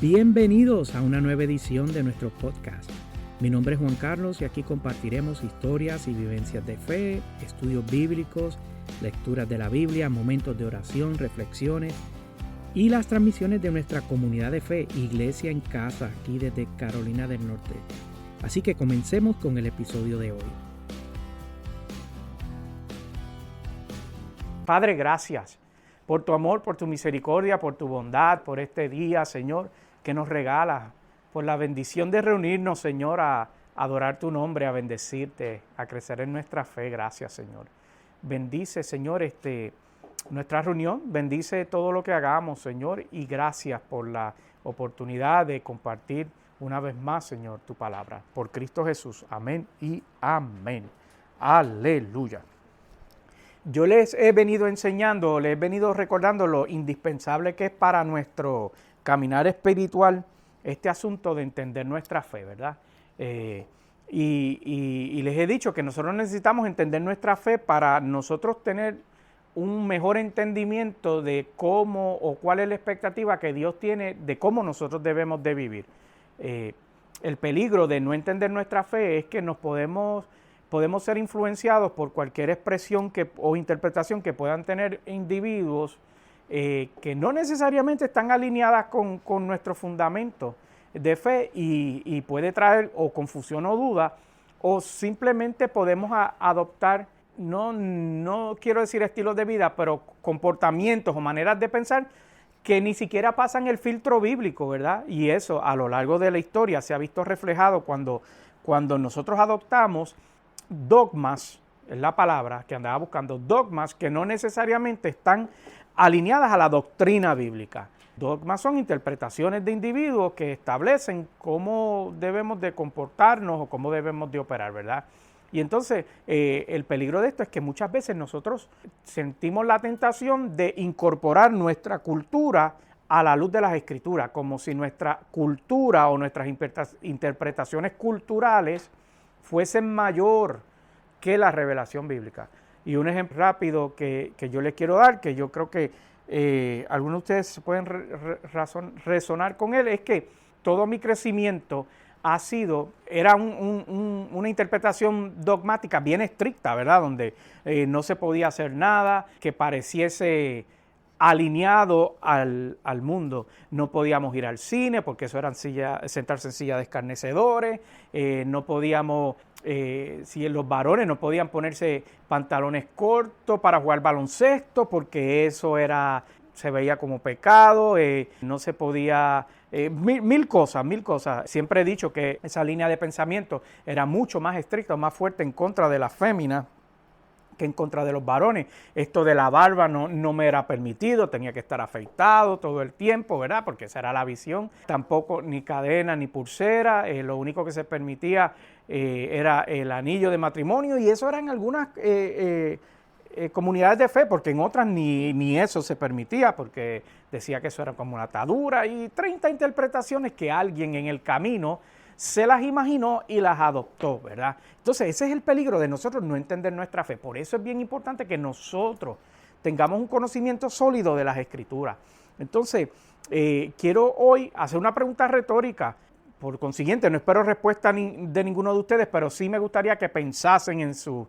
Bienvenidos a una nueva edición de nuestro podcast. Mi nombre es Juan Carlos y aquí compartiremos historias y vivencias de fe, estudios bíblicos, lecturas de la Biblia, momentos de oración, reflexiones y las transmisiones de nuestra comunidad de fe, Iglesia en Casa, aquí desde Carolina del Norte. Así que comencemos con el episodio de hoy. Padre, gracias por tu amor, por tu misericordia, por tu bondad, por este día, Señor, que nos regalas, por la bendición de reunirnos, Señor, a adorar tu nombre, a bendecirte, a crecer en nuestra fe. Gracias, Señor. Bendice, Señor, nuestra reunión, bendice todo lo que hagamos, Señor, y gracias por la oportunidad de compartir una vez más, Señor, tu palabra. Por Cristo Jesús. Amén y amén. Aleluya. Yo les he venido enseñando, les he venido recordando lo indispensable que es para nuestro caminar espiritual este asunto de entender nuestra fe, ¿verdad? Y les he dicho que nosotros necesitamos entender nuestra fe para nosotros tener un mejor entendimiento de cómo o cuál es la expectativa que Dios tiene de cómo nosotros debemos de vivir. El peligro de no entender nuestra fe es que podemos ser influenciados por cualquier expresión o interpretación que puedan tener individuos que no necesariamente están alineadas con nuestro fundamento de fe y puede traer o confusión o duda, o simplemente podemos adoptar, no quiero decir estilos de vida, pero comportamientos o maneras de pensar que ni siquiera pasan el filtro bíblico, ¿verdad? Y eso a lo largo de la historia se ha visto reflejado cuando nosotros adoptamos dogmas, es la palabra que andaba buscando, dogmas que no necesariamente están alineadas a la doctrina bíblica. Dogmas son interpretaciones de individuos que establecen cómo debemos de comportarnos o cómo debemos de operar, ¿verdad? Y entonces el peligro de esto es que muchas veces nosotros sentimos la tentación de incorporar nuestra cultura a la luz de las Escrituras, como si nuestra cultura o nuestras interpretaciones culturales fuesen mayor que la revelación bíblica. Y un ejemplo rápido que yo les quiero dar, que yo creo que algunos de ustedes pueden resonar con él, es que todo mi crecimiento era una interpretación dogmática bien estricta, ¿verdad? Donde no se podía hacer nada que pareciese alineado al mundo. No podíamos ir al cine porque eso eran sentarse en silla de escarnecedores, no podíamos, si los varones no podían ponerse pantalones cortos para jugar baloncesto porque eso se veía como pecado, no se podía, mil cosas. Siempre he dicho que esa línea de pensamiento era mucho más estricta, más fuerte en contra de las féminas que en contra de los varones. Esto de la barba no me era permitido, tenía que estar afeitado todo el tiempo, ¿verdad? Porque esa era la visión. Tampoco ni cadena ni pulsera, lo único que se permitía era el anillo de matrimonio, y eso era en algunas comunidades de fe, porque en otras ni eso se permitía, porque decía que eso era como una atadura, y 30 interpretaciones que alguien en el camino se las imaginó y las adoptó, ¿verdad? Entonces ese es el peligro de nosotros no entender nuestra fe. Por eso es bien importante que nosotros tengamos un conocimiento sólido de las Escrituras. Entonces quiero hoy hacer una pregunta retórica. Por consiguiente, no espero respuesta de ninguno de ustedes, pero sí me gustaría que pensasen en su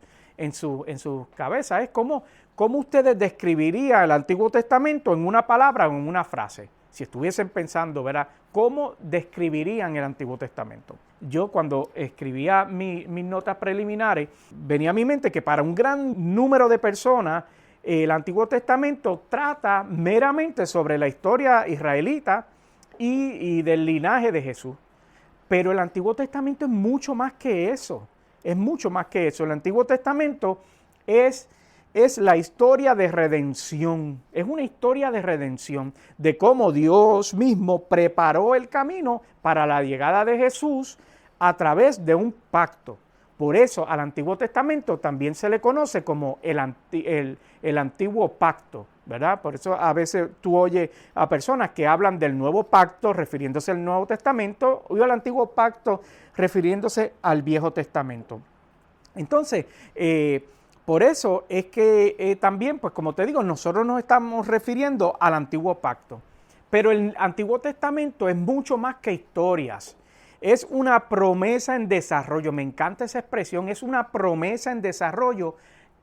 cabeza. Es cómo ustedes describirían el Antiguo Testamento en una palabra o en una frase. Si estuviesen pensando, ¿verdad?, ¿cómo describirían el Antiguo Testamento? Yo cuando escribía mis notas preliminares, venía a mi mente que para un gran número de personas el Antiguo Testamento trata meramente sobre la historia israelita y del linaje de Jesús. Pero el Antiguo Testamento es mucho más que eso. Es mucho más que eso. El Antiguo Testamento es la historia de redención. Es una historia de redención, de cómo Dios mismo preparó el camino para la llegada de Jesús a través de un pacto. Por eso al Antiguo Testamento también se le conoce como el Antiguo Pacto, ¿verdad? Por eso a veces tú oyes a personas que hablan del Nuevo Pacto refiriéndose al Nuevo Testamento o al Antiguo Pacto refiriéndose al Viejo Testamento. Entonces, por eso es que también, pues como te digo, nosotros nos estamos refiriendo al Antiguo Pacto. Pero el Antiguo Testamento es mucho más que historias. Es una promesa en desarrollo. Me encanta esa expresión. Es una promesa en desarrollo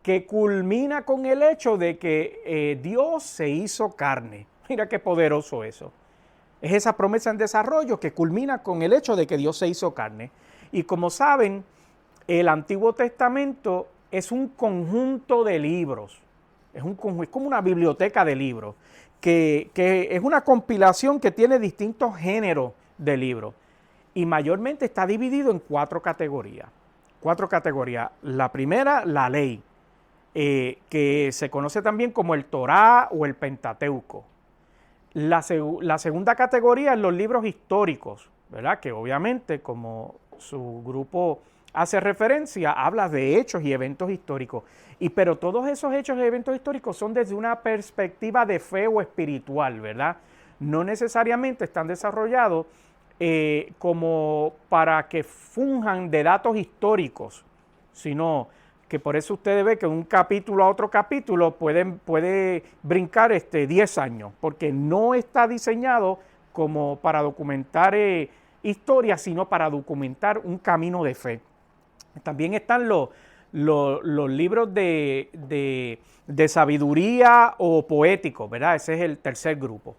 que culmina con el hecho de que Dios se hizo carne. Mira qué poderoso eso. Es esa promesa en desarrollo que culmina con el hecho de que Dios se hizo carne. Y como saben, el Antiguo Testamento es un conjunto de libros. Es como una biblioteca de libros, que es una compilación que tiene distintos géneros de libros. Y mayormente está dividido en cuatro categorías. La primera, la ley, que se conoce también como el Torá o el Pentateuco. La segunda categoría es los libros históricos, ¿verdad? Que obviamente, como su grupo hace referencia, habla de hechos y eventos históricos. Pero todos esos hechos y eventos históricos son desde una perspectiva de fe o espiritual, ¿verdad? No necesariamente están desarrollados como para que funjan de datos históricos, sino que por eso ustedes ven que de un capítulo a otro capítulo puede brincar 10 años, porque no está diseñado como para documentar historia, sino para documentar un camino de fe. También están los libros de sabiduría o poéticos, ¿verdad? Ese es el tercer grupo.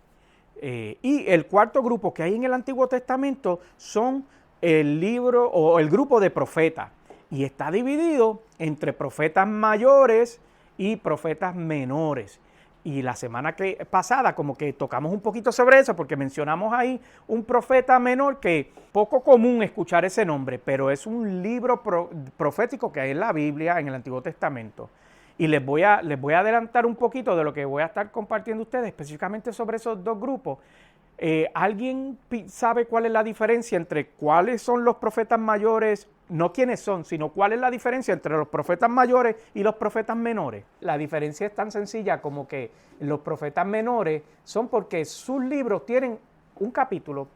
Y el cuarto grupo que hay en el Antiguo Testamento son el grupo de profetas. Y está dividido entre profetas mayores y profetas menores. Y la semana pasada como que tocamos un poquito sobre eso porque mencionamos ahí un profeta menor que poco común escuchar ese nombre, pero es un libro profético que hay en la Biblia, en el Antiguo Testamento. Y les voy a adelantar un poquito de lo que voy a estar compartiendo ustedes específicamente sobre esos dos grupos. ¿Alguien sabe cuál es la diferencia entre cuáles son los profetas mayores? No quiénes son, sino cuál es la diferencia entre los profetas mayores y los profetas menores. La diferencia es tan sencilla como que los profetas menores son porque sus libros tienen un capítulo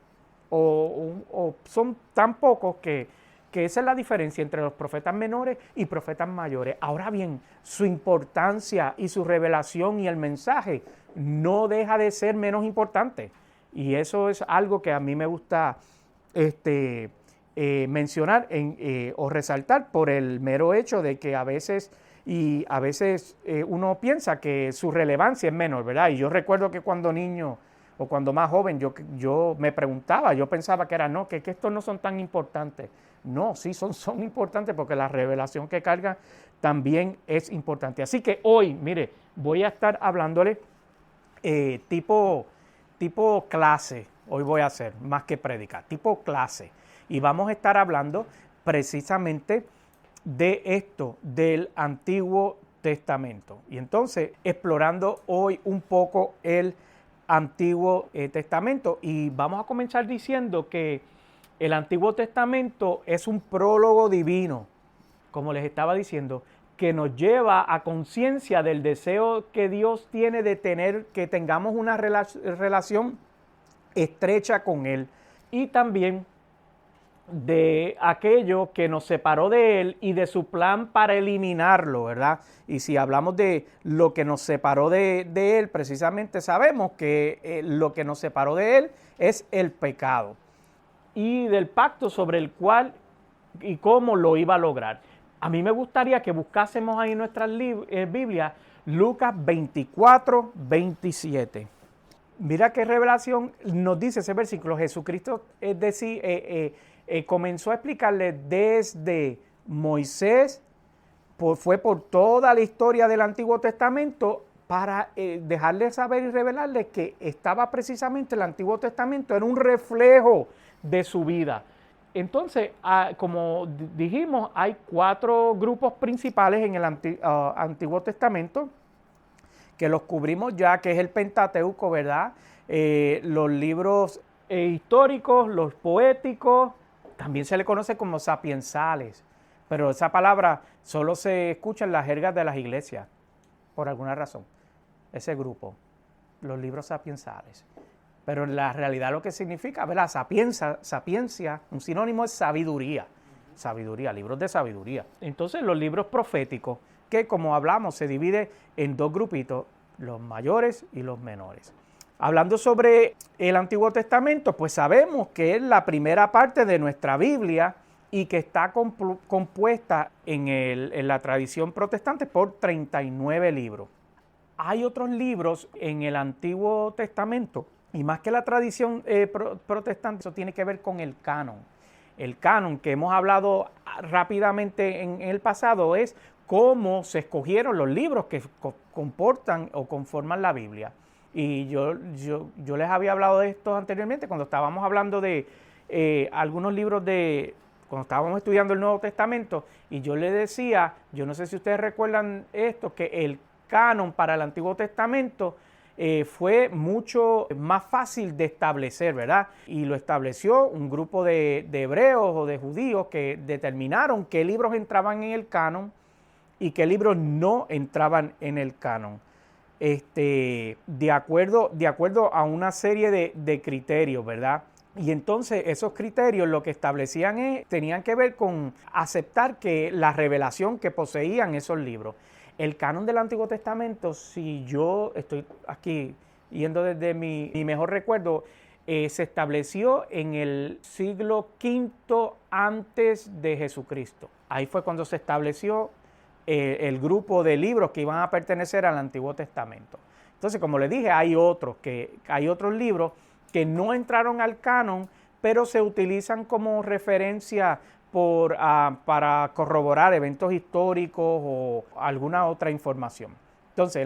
o son tan pocos que esa es la diferencia entre los profetas menores y profetas mayores. Ahora bien, su importancia y su revelación y el mensaje no deja de ser menos importante. Y eso es algo que a mí me gusta mencionar o resaltar por el mero hecho de que a veces uno piensa que su relevancia es menor, ¿verdad? Y yo recuerdo que cuando niño o cuando más joven yo me preguntaba, yo pensaba que que estos no son tan importantes. No, sí son importantes porque la revelación que cargan también es importante. Así que hoy, mire, voy a estar hablándole tipo clase, hoy voy a hacer más que predicar, tipo clase. Y vamos a estar hablando precisamente de esto, del Antiguo Testamento. Y entonces, explorando hoy un poco el Antiguo Testamento. Y vamos a comenzar diciendo que el Antiguo Testamento es un prólogo divino, como les estaba diciendo, que nos lleva a conciencia del deseo que Dios tiene de que tengamos una relación estrecha con Él. Y también de aquello que nos separó de Él y de su plan para eliminarlo, ¿verdad? Y si hablamos de lo que nos separó de Él, precisamente sabemos que lo que nos separó de Él es el pecado y del pacto sobre el cual y cómo lo iba a lograr. A mí me gustaría que buscásemos ahí en nuestras Biblias Lucas 24, 27. Mira qué revelación nos dice ese versículo. Jesucristo comenzó a explicarle desde Moisés, fue por toda la historia del Antiguo Testamento para dejarles saber y revelarles que estaba precisamente el Antiguo Testamento, era un reflejo de su vida. Entonces, como dijimos, hay 4 grupos principales en el Antiguo Testamento, que los cubrimos ya, que es el Pentateuco, ¿verdad? Los libros históricos, los poéticos, también se le conoce como sapiensales, pero esa palabra solo se escucha en las jergas de las iglesias, por alguna razón, ese grupo, los libros sapiensales. Pero en la realidad lo que significa, ¿verdad? Sapiencia, un sinónimo es sabiduría, libros de sabiduría. Entonces los libros proféticos, que como hablamos se divide en 2 grupitos, los mayores y los menores. Hablando sobre el Antiguo Testamento, pues sabemos que es la primera parte de nuestra Biblia y que está compuesta en la tradición protestante por 39 libros. Hay otros libros en el Antiguo Testamento, y más que la tradición protestante, eso tiene que ver con el canon. El canon que hemos hablado rápidamente en el pasado es cómo se escogieron los libros que comportan o conforman la Biblia. Y yo les había hablado de esto anteriormente cuando estábamos hablando de algunos libros cuando estábamos estudiando el Nuevo Testamento, y yo les decía, yo no sé si ustedes recuerdan esto, que el canon para el Antiguo Testamento fue mucho más fácil de establecer, ¿verdad? Y lo estableció un grupo de hebreos o de judíos que determinaron qué libros entraban en el canon y qué libros no entraban en el canon. De acuerdo a una serie de criterios, ¿verdad? Y entonces esos criterios lo que establecían tenían que ver con aceptar que la revelación que poseían esos libros. El canon del Antiguo Testamento, si yo estoy aquí yendo desde mi mejor recuerdo, se estableció en el siglo V antes de Jesucristo. Ahí fue cuando se estableció el grupo de libros que iban a pertenecer al Antiguo Testamento. Entonces, como les dije, hay otros libros que no entraron al canon, pero se utilizan como referencia para corroborar eventos históricos o alguna otra información. Entonces,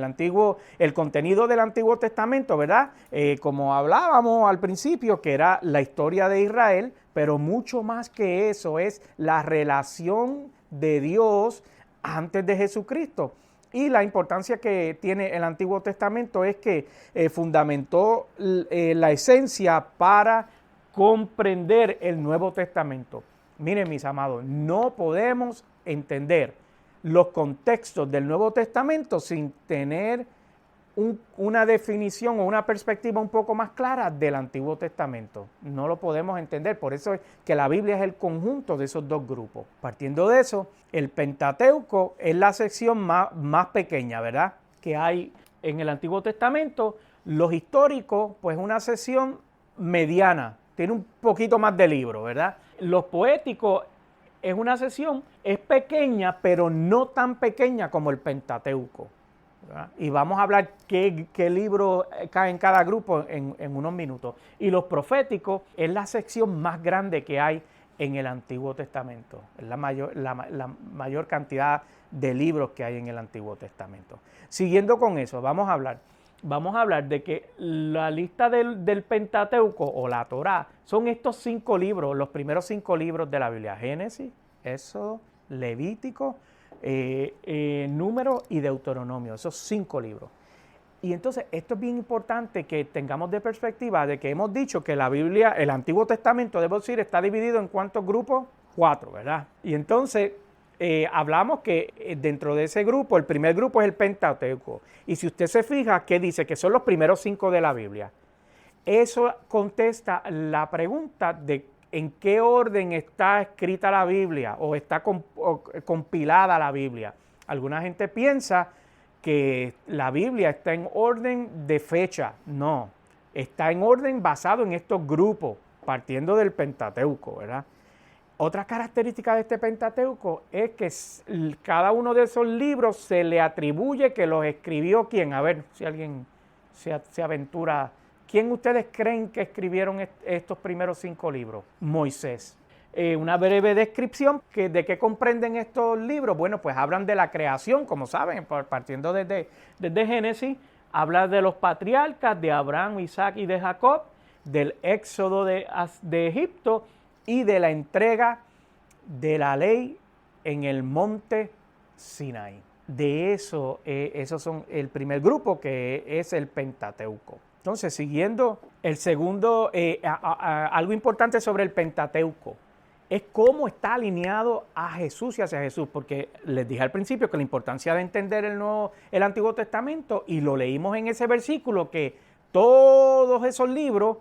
el contenido del Antiguo Testamento, ¿verdad? Como hablábamos al principio, que era la historia de Israel, pero mucho más que eso es la relación de Dios antes de Jesucristo. Y la importancia que tiene el Antiguo Testamento es que fundamentó la esencia para comprender el Nuevo Testamento. Miren, mis amados, no podemos entender los contextos del Nuevo Testamento sin tener una definición o una perspectiva un poco más clara del Antiguo Testamento. No lo podemos entender, por eso es que la Biblia es el conjunto de esos dos grupos. Partiendo de eso, el Pentateuco es la sección más pequeña, ¿verdad?, que hay en el Antiguo Testamento. Los históricos, pues una sección mediana, tiene un poquito más de libro, ¿verdad? Los poéticos es una sección, es pequeña, pero no tan pequeña como el Pentateuco, ¿verdad? Y vamos a hablar qué libro cae en cada grupo en unos minutos. Y los proféticos es la sección más grande que hay en el Antiguo Testamento. Es la mayor cantidad de libros que hay en el Antiguo Testamento. Siguiendo con eso, vamos a hablar de que la lista del Pentateuco o la Torá son estos 5 libros, los primeros 5 libros de la Biblia: Génesis, Éxodo, Levítico, Número y Deuteronomio, esos 5 libros. Y entonces esto es bien importante que tengamos de perspectiva de que hemos dicho que la Biblia, el Antiguo Testamento, debo decir, está dividido en ¿cuántos grupos? 4, ¿verdad? Y entonces hablamos que dentro de ese grupo, el primer grupo es el Pentateuco. Y si usted se fija, ¿qué dice? Que son los primeros 5 de la Biblia. Eso contesta la pregunta de en qué orden está escrita la Biblia o está compilada la Biblia. Alguna gente piensa que la Biblia está en orden de fecha. No, está en orden basado en estos grupos, partiendo del Pentateuco, ¿verdad? Otra característica de este Pentateuco es que cada uno de esos libros se le atribuye que los escribió ¿quién? A ver si alguien se aventura. ¿Quién ustedes creen que escribieron estos primeros 5 libros? Moisés. Una breve descripción de qué comprenden estos libros. Bueno, pues hablan de la creación, como saben, partiendo desde Génesis. Habla de los patriarcas, de Abraham, Isaac y de Jacob, del éxodo de Egipto y de la entrega de la ley en el monte Sinaí. De eso, esos son el primer grupo, que es el Pentateuco. Entonces, siguiendo el segundo, algo importante sobre el Pentateuco es cómo está alineado a Jesús y hacia Jesús, porque les dije al principio que la importancia de entender el Antiguo Testamento, y lo leímos en ese versículo, que todos esos libros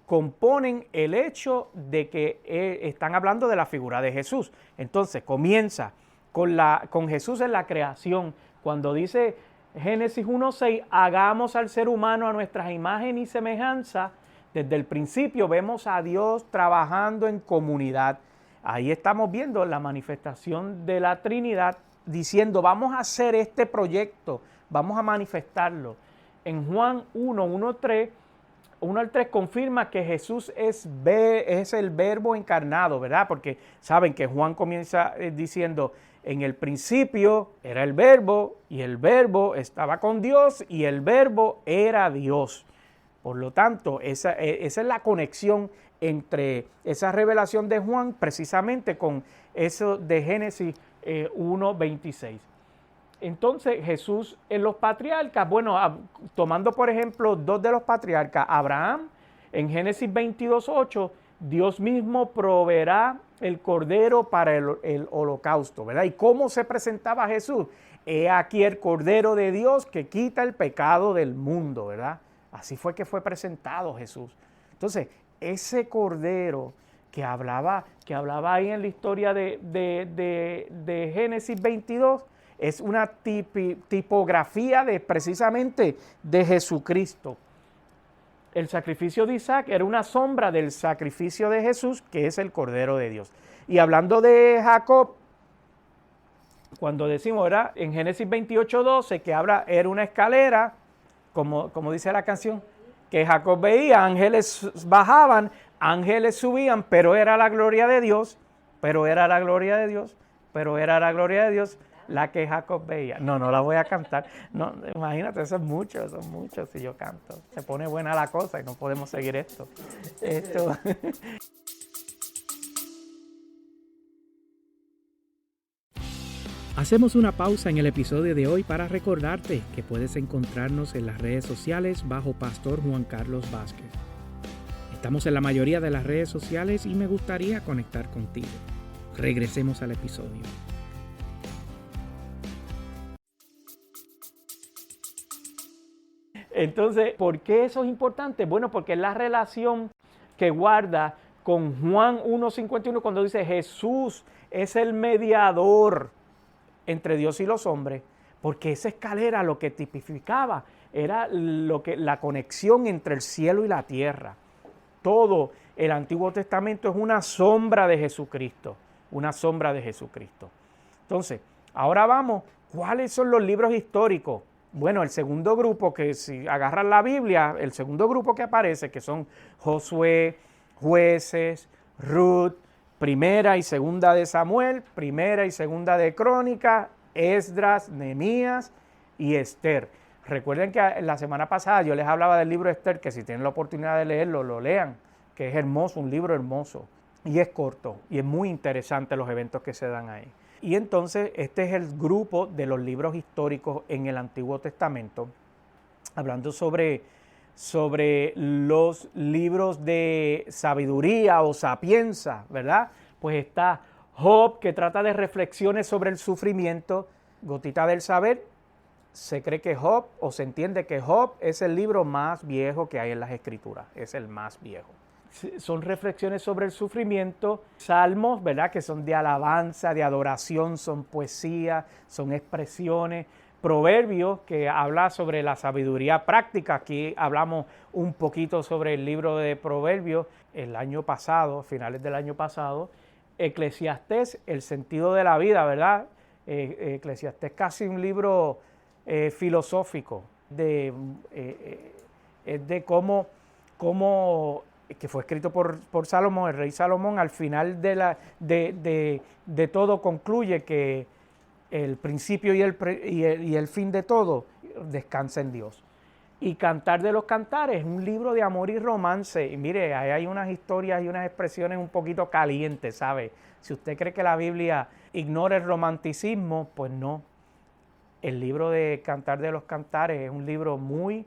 componen el hecho de que están hablando de la figura de Jesús. Entonces comienza con Jesús en la creación, cuando dice Génesis 1:6, hagamos al ser humano a nuestra imagen y semejanza. Desde el principio vemos a Dios trabajando en comunidad. Ahí estamos viendo la manifestación de la Trinidad diciendo, vamos a hacer este proyecto, vamos a manifestarlo. En Juan 1 al 3 confirma que Jesús es el verbo encarnado, ¿verdad? Porque saben que Juan comienza diciendo, en el principio era el verbo y el verbo estaba con Dios y el verbo era Dios. Por lo tanto, esa es la conexión entre esa revelación de Juan precisamente con eso de Génesis 1:26. Entonces Jesús en los patriarcas, bueno, tomando por ejemplo dos de los patriarcas, Abraham, en Génesis 22:8, Dios mismo proveerá el cordero para el holocausto, ¿verdad? ¿Y cómo se presentaba Jesús? He aquí el cordero de Dios que quita el pecado del mundo, ¿verdad? Así fue que fue presentado Jesús. Entonces, ese cordero que hablaba ahí en la historia de Génesis 22, es una tipografía precisamente de Jesucristo. El sacrificio de Isaac era una sombra del sacrificio de Jesús, que es el Cordero de Dios. Y hablando de Jacob, cuando decimos, ¿verdad? En Génesis 28:12, que era una escalera, como dice la canción, que Jacob veía, ángeles bajaban, ángeles subían, pero era la gloria de Dios, la que Jacob veía. No la voy a cantar. No, imagínate, eso es mucho si yo canto. Se pone buena la cosa y no podemos seguir esto. Hacemos una pausa en el episodio de hoy para recordarte que puedes encontrarnos en las redes sociales bajo Pastor Juan Carlos Vázquez. Estamos en la mayoría de las redes sociales y me gustaría conectar contigo. Regresemos al episodio. Entonces, ¿por qué eso es importante? Bueno, porque es la relación que guarda con Juan 1:51 cuando dice Jesús es el mediador entre Dios y los hombres, porque esa escalera lo que tipificaba era la conexión entre el cielo y la tierra. Todo el Antiguo Testamento es una sombra de Jesucristo, Entonces, ahora vamos, ¿cuáles son los libros históricos? Bueno, el segundo grupo, que si agarran la Biblia, el segundo grupo que aparece, que son Josué, Jueces, Ruth, Primera y Segunda de Samuel, Primera y Segunda de Crónicas, Esdras, Nehemías y Esther. Recuerden que la semana pasada yo les hablaba del libro de Esther, que si tienen la oportunidad de leerlo, lo lean, que es hermoso, un libro hermoso, y es corto, y es muy interesante los eventos que se dan ahí. Y entonces este es el grupo de los libros históricos en el Antiguo Testamento, hablando sobre los libros de sabiduría o sapienza, ¿verdad? Pues está Job, que trata de reflexiones sobre el sufrimiento, Gotita del Saber. Se cree que Job, o se entiende que Job es el libro más viejo que hay en las Escrituras, es el más viejo. Son reflexiones sobre el sufrimiento, salmos, ¿verdad? Que son de alabanza, de adoración, son poesía, son expresiones, proverbios, que habla sobre la sabiduría práctica. Aquí hablamos un poquito sobre el libro de Proverbios el año pasado, finales del año pasado. Eclesiastés, el sentido de la vida, ¿verdad? Eclesiastés casi un libro filosófico de cómo que fue escrito por Salomón, el rey Salomón. Al final de todo concluye que el principio y el fin de todo descansa en Dios. Y Cantar de los Cantares es un libro de amor y romance. Y mire, ahí hay unas historias y unas expresiones un poquito calientes, ¿sabe? Si usted cree que la Biblia ignora el romanticismo, pues no. El libro de Cantar de los Cantares es un libro muy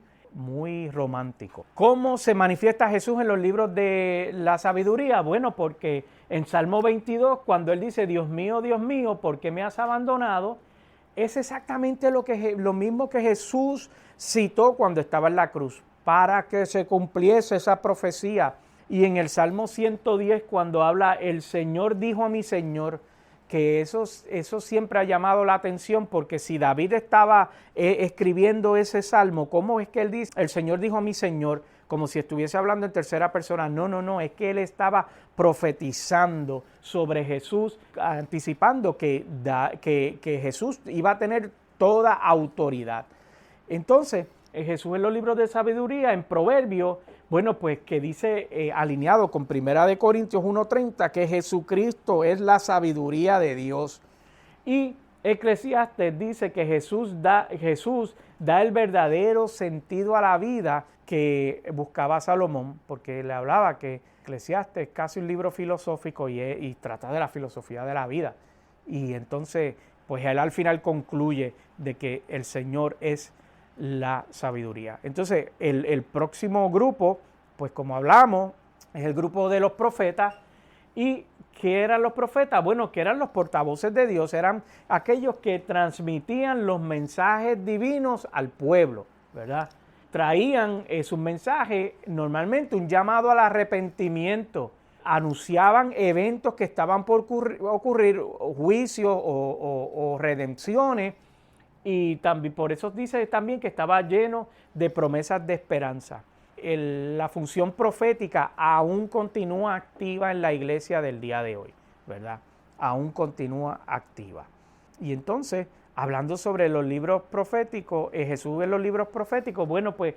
romántico. ¿Cómo se manifiesta Jesús en los libros de la sabiduría? Bueno, porque en Salmo 22, cuando Él dice, Dios mío, ¿por qué me has abandonado?, es exactamente lo mismo que Jesús citó cuando estaba en la cruz, para que se cumpliese esa profecía. Y en el Salmo 110, cuando habla, el Señor dijo a mi Señor, que eso siempre ha llamado la atención, porque si David estaba escribiendo ese salmo, ¿cómo es que él dice, el Señor dijo a mi Señor, como si estuviese hablando en tercera persona? No, es que él estaba profetizando sobre Jesús, anticipando que Jesús iba a tener toda autoridad. Entonces, Jesús en los libros de sabiduría, en Proverbios, bueno, pues que dice, alineado con 1 Corintios 1:30, que Jesucristo es la sabiduría de Dios. Y Eclesiastes dice que Jesús da el verdadero sentido a la vida que buscaba Salomón, porque le hablaba que Eclesiastes es casi un libro filosófico y trata de la filosofía de la vida. Y entonces, pues él al final concluye de que el Señor es la sabiduría. Entonces, el próximo grupo, pues como hablamos, es el grupo de los profetas. ¿Y qué eran los profetas? Bueno, que eran los portavoces de Dios, eran aquellos que transmitían los mensajes divinos al pueblo, ¿verdad? Traían sus mensajes, normalmente un llamado al arrepentimiento, anunciaban eventos que estaban por ocurrir, juicios o redenciones, y también por eso dice también que estaba lleno de promesas de esperanza. La función profética aún continúa activa en la iglesia del día de hoy, ¿verdad? Aún continúa activa. Y entonces, hablando sobre los libros proféticos, Jesús en los libros proféticos, bueno, pues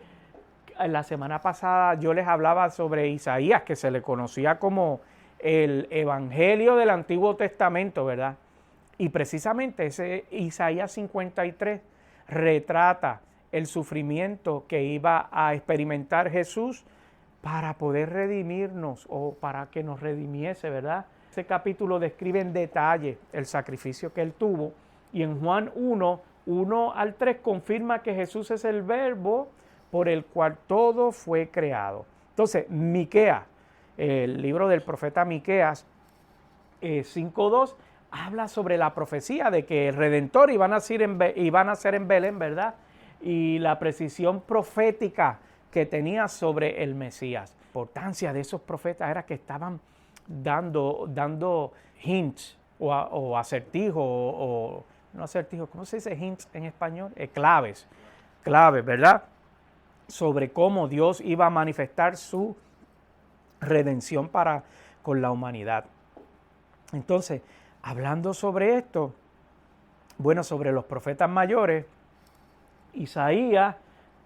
la semana pasada yo les hablaba sobre Isaías, que se le conocía como el Evangelio del Antiguo Testamento, ¿verdad? Y precisamente ese Isaías 53 retrata el sufrimiento que iba a experimentar Jesús para poder redimirnos o para que nos redimiese, ¿verdad? Ese capítulo describe en detalle el sacrificio que él tuvo, y en Juan 1:1-3 confirma que Jesús es el verbo por el cual todo fue creado. Entonces, Miqueas, el libro del profeta Miqueas 5:2, habla sobre la profecía de que el Redentor iba a nacer en Belén, ¿verdad? Y la precisión profética que tenía sobre el Mesías. La importancia de esos profetas era que estaban dando hints o acertijos, no acertijos, ¿cómo se dice hints en español? Claves, ¿verdad? Sobre cómo Dios iba a manifestar su redención con la humanidad. Entonces, hablando sobre esto, bueno, sobre los profetas mayores, Isaías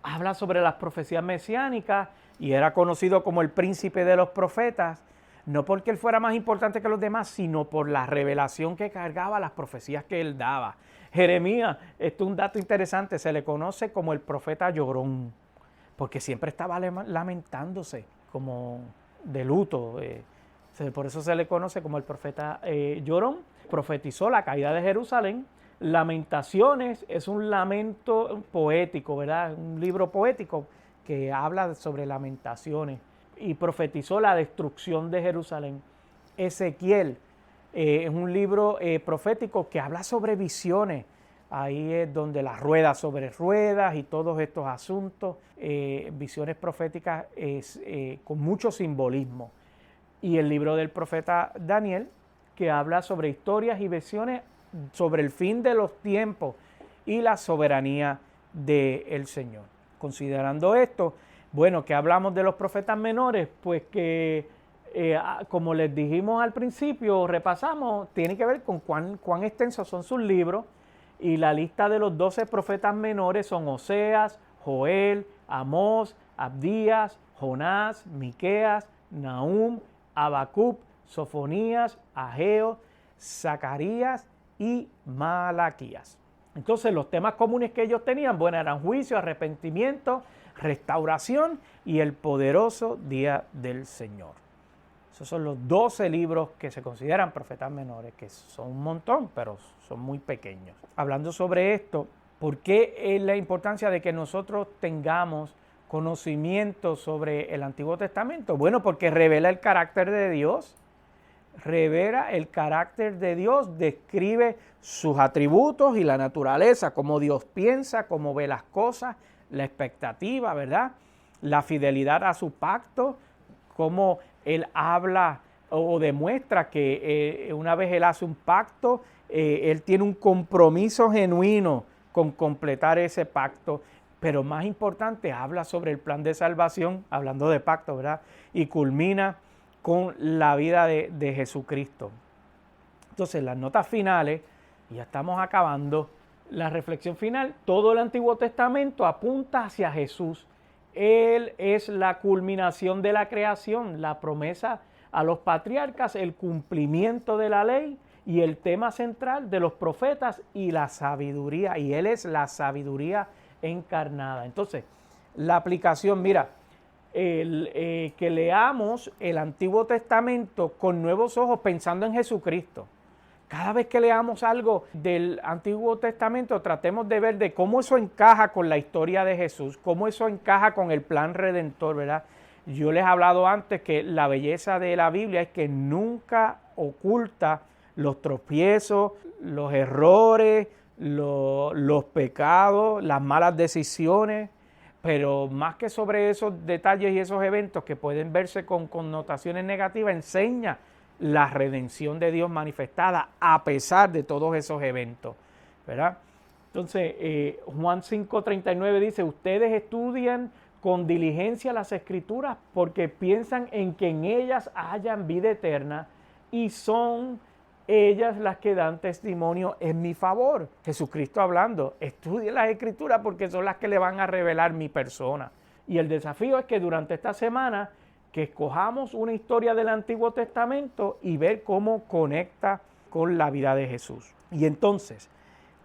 habla sobre las profecías mesiánicas y era conocido como el príncipe de los profetas, no porque él fuera más importante que los demás, sino por la revelación que cargaba, las profecías que él daba. Jeremías, esto es un dato interesante, se le conoce como el profeta llorón, porque siempre estaba lamentándose, como de luto. Por eso se le conoce como el profeta llorón. Profetizó la caída de Jerusalén. Lamentaciones es un lamento poético, ¿verdad? Un libro poético que habla sobre lamentaciones, y profetizó la destrucción de Jerusalén. Ezequiel es un libro profético que habla sobre visiones. Ahí es donde las ruedas sobre ruedas y todos estos asuntos, visiones proféticas con mucho simbolismo. Y el libro del profeta Daniel, que habla sobre historias y visiones sobre el fin de los tiempos y la soberanía del Señor. Considerando esto, bueno, que hablamos de los profetas menores, pues que, como les dijimos al principio, repasamos, tiene que ver con cuán extensos son sus libros, y la lista de los 12 profetas menores son Oseas, Joel, Amós, Abdías, Jonás, Miqueas, Nahum, Habacuc, Sofonías, Ageo, Zacarías y Malaquías. Entonces, los temas comunes que ellos tenían, bueno, eran juicio, arrepentimiento, restauración y el poderoso día del Señor. Esos son los 12 libros que se consideran profetas menores, que son un montón, pero son muy pequeños. Hablando sobre esto, ¿por qué es la importancia de que nosotros tengamos conocimiento sobre el Antiguo Testamento? Bueno, porque revela el carácter de Dios. Revela el carácter de Dios, describe sus atributos y la naturaleza, cómo Dios piensa, cómo ve las cosas, la expectativa, ¿verdad? La fidelidad a su pacto, cómo Él habla o demuestra que una vez Él hace un pacto, Él tiene un compromiso genuino con completar ese pacto. Pero más importante, habla sobre el plan de salvación, hablando de pacto, ¿verdad? Y culmina con la vida de Jesucristo. Entonces, las notas finales, ya estamos acabando. La reflexión final, todo el Antiguo Testamento apunta hacia Jesús. Él es la culminación de la creación, la promesa a los patriarcas, el cumplimiento de la ley y el tema central de los profetas y la sabiduría. Y Él es la sabiduría encarnada. Entonces, la aplicación, mira, que leamos el Antiguo Testamento con nuevos ojos pensando en Jesucristo. Cada vez que leamos algo del Antiguo Testamento, tratemos de ver de cómo eso encaja con la historia de Jesús, cómo eso encaja con el plan redentor, ¿verdad? Yo les he hablado antes que la belleza de la Biblia es que nunca oculta los tropiezos, los errores, los pecados, las malas decisiones, pero más que sobre esos detalles y esos eventos que pueden verse con connotaciones negativas, enseña la redención de Dios manifestada a pesar de todos esos eventos, ¿verdad? Entonces, Juan 5:39 dice, ustedes estudian con diligencia las Escrituras porque piensan en que en ellas hayan vida eterna y son ellas las que dan testimonio en mi favor. Jesucristo hablando, estudien las Escrituras porque son las que le van a revelar mi persona. Y el desafío es que durante esta semana que escojamos una historia del Antiguo Testamento y ver cómo conecta con la vida de Jesús. Y entonces,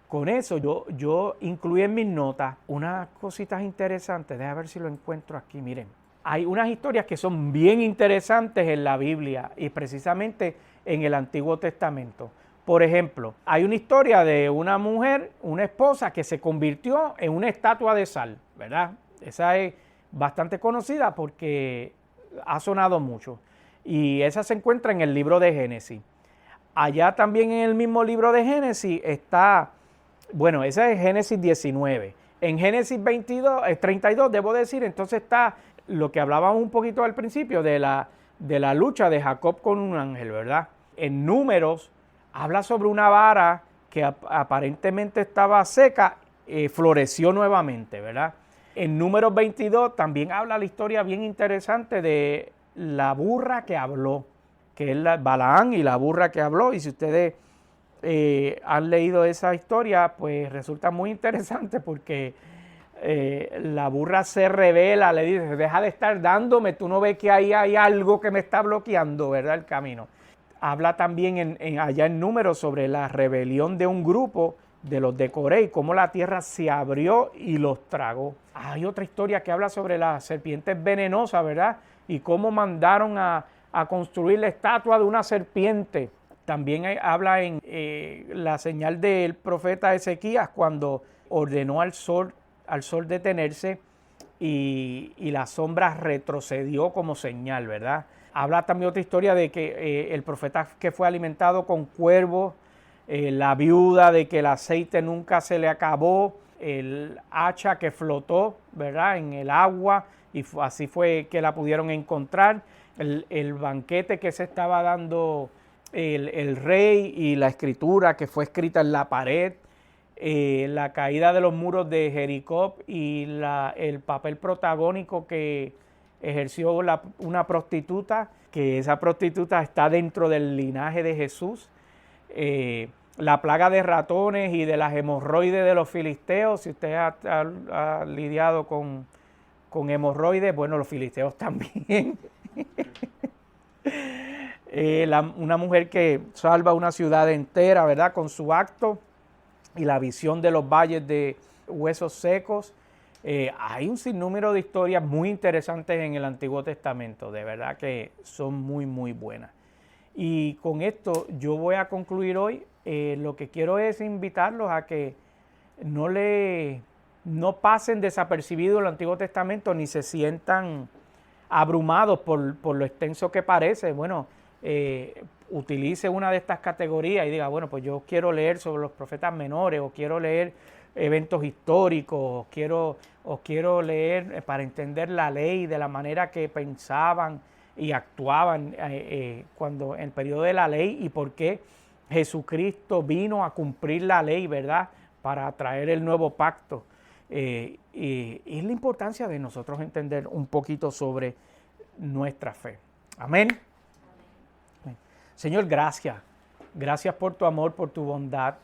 con eso yo incluí en mis notas unas cositas interesantes. Déjame ver si lo encuentro aquí. Miren, hay unas historias que son bien interesantes en la Biblia y precisamente en el Antiguo Testamento. Por ejemplo, hay una historia de una mujer, una esposa que se convirtió en una estatua de sal, ¿verdad? Esa es bastante conocida porque ha sonado mucho. Y esa se encuentra en el libro de Génesis. Allá también en el mismo libro de Génesis está, bueno, esa es Génesis 19. En Génesis 32, debo decir, entonces está lo que hablábamos un poquito al principio de la lucha de Jacob con un ángel, ¿verdad? En Números habla sobre una vara que aparentemente estaba seca, floreció nuevamente, ¿verdad? En Números 22 también habla la historia bien interesante de la burra que habló, que es Balaán y la burra que habló. Y si ustedes han leído esa historia, pues resulta muy interesante porque la burra se revela, le dice, deja de estar dándome, tú no ves que ahí hay algo que me está bloqueando, ¿verdad? El camino. Habla también allá en Números sobre la rebelión de un grupo de los de Coré y cómo la tierra se abrió y los tragó. Hay otra historia que habla sobre las serpientes venenosas, ¿verdad? Y cómo mandaron a construir la estatua de una serpiente. También habla en la señal del profeta Ezequías cuando ordenó al sol detenerse y la sombra retrocedió como señal, ¿verdad? Habla también otra historia de que el profeta que fue alimentado con cuervos, la viuda de que el aceite nunca se le acabó, el hacha que flotó, ¿verdad?, en el agua y así fue que la pudieron encontrar, el banquete que se estaba dando el rey y la escritura que fue escrita en la pared, la caída de los muros de Jericó y el papel protagónico que ejerció una prostituta, que esa prostituta está dentro del linaje de Jesús, la plaga de ratones y de las hemorroides de los filisteos. Si usted ha lidiado con hemorroides, bueno, los filisteos también. Una mujer que salva una ciudad entera, ¿verdad?, con su acto, y la visión de los valles de huesos secos. Hay un sinnúmero de historias muy interesantes en el Antiguo Testamento, de verdad que son muy, muy buenas. Y con esto yo voy a concluir hoy. Lo que quiero es invitarlos a que no pasen desapercibidos el Antiguo Testamento ni se sientan abrumados por lo extenso que parece. Bueno, utilice una de estas categorías y diga, bueno, pues yo quiero leer sobre los profetas menores, o quiero leer eventos históricos, o quiero leer para entender la ley de la manera que pensaban y actuaban cuando en el periodo de la ley y por qué Jesucristo vino a cumplir la ley, ¿verdad? Para traer el nuevo pacto. Y es la importancia de nosotros entender un poquito sobre nuestra fe. Amén. Señor, gracias. Gracias por tu amor, por tu bondad.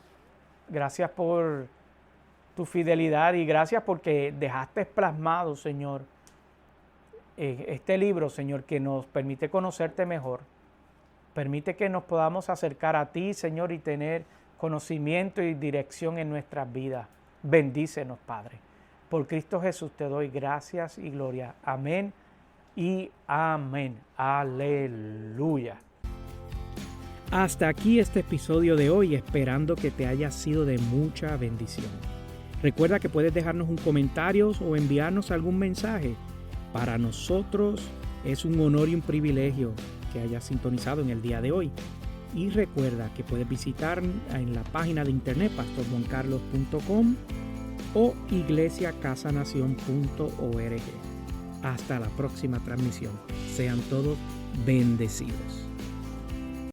Gracias por tu fidelidad y gracias porque dejaste plasmado, Señor, este libro, Señor, que nos permite conocerte mejor. Permite que nos podamos acercar a ti, Señor, y tener conocimiento y dirección en nuestras vidas. Bendícenos, Padre. Por Cristo Jesús te doy gracias y gloria. Amén y amén. Aleluya. Hasta aquí este episodio de hoy, esperando que te haya sido de mucha bendición. Recuerda que puedes dejarnos un comentario o enviarnos algún mensaje. Para nosotros es un honor y un privilegio que hayas sintonizado en el día de hoy. Y recuerda que puedes visitar en la página de internet pastorjuancarlos.com o iglesiacasanacion.org. Hasta la próxima transmisión. Sean todos bendecidos.